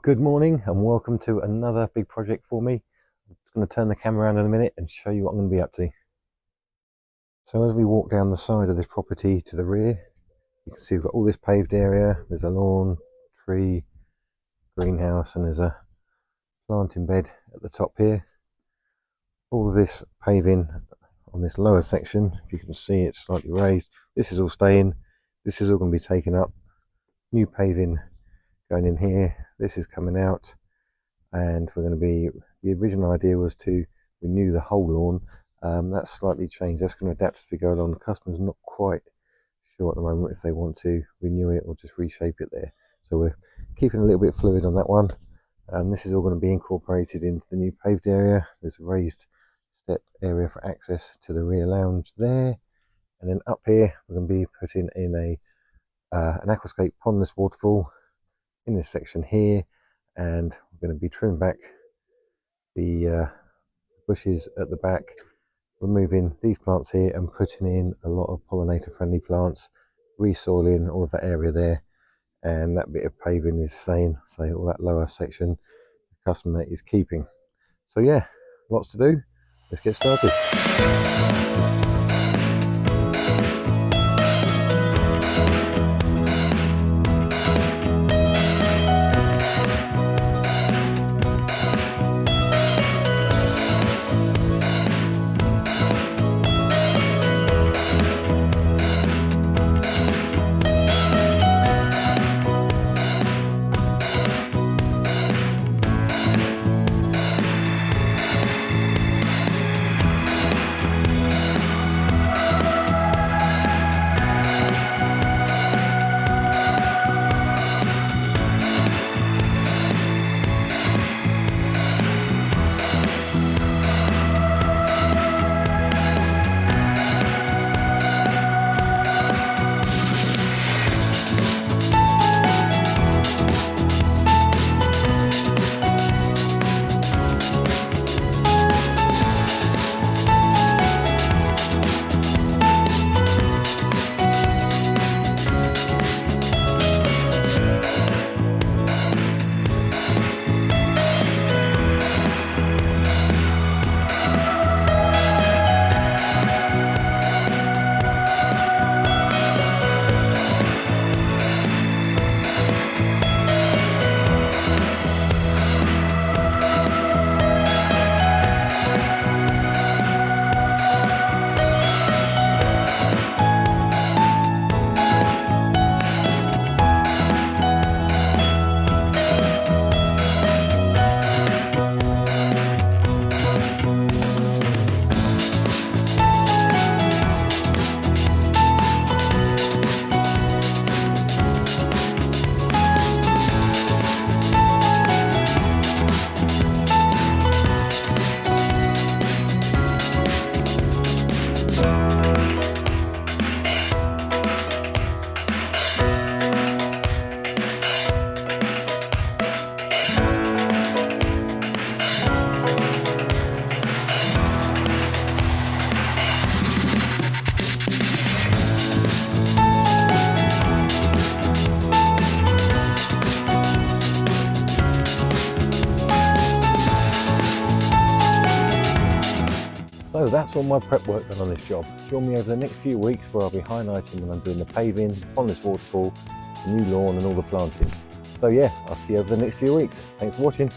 Good morning and welcome to another big project for me. I'm just going to turn the camera around in a minute and show you what I'm going to be up to. So as we walk down the side of this property to the rear, you can see we've got all this paved area. There's a lawn, tree, greenhouse, and there's a planting bed at the top here. All of this paving on this lower section, if you can see it's slightly raised. This is all staying. This is all going to be taken up. New paving going in here. This is coming out, and we're going to be, the original idea was to renew the whole lawn. That's slightly changed. That's going to adapt as we go along. The customer's not quite sure at the moment if they want to renew it or just reshape it there, so we're keeping a little bit fluid on that one. This is all going to be incorporated into the new paved area. There's a raised step area for access to the rear lounge there, and then up here we're going to be putting in an Aquascape Pondless Waterfall in this section here, and we're going to be trimming back the bushes at the back, removing these plants here and putting in a lot of pollinator friendly plants, resoiling all of that area there, and that bit of paving is staying, so all that lower section the customer is keeping. So yeah, lots to do. Let's get started. So that's all my prep work done on this job. Join me over the next few weeks where I'll be highlighting when I'm doing the paving, Pondless Waterfall, the new lawn and all the planting. So yeah, I'll see you over the next few weeks. Thanks for watching.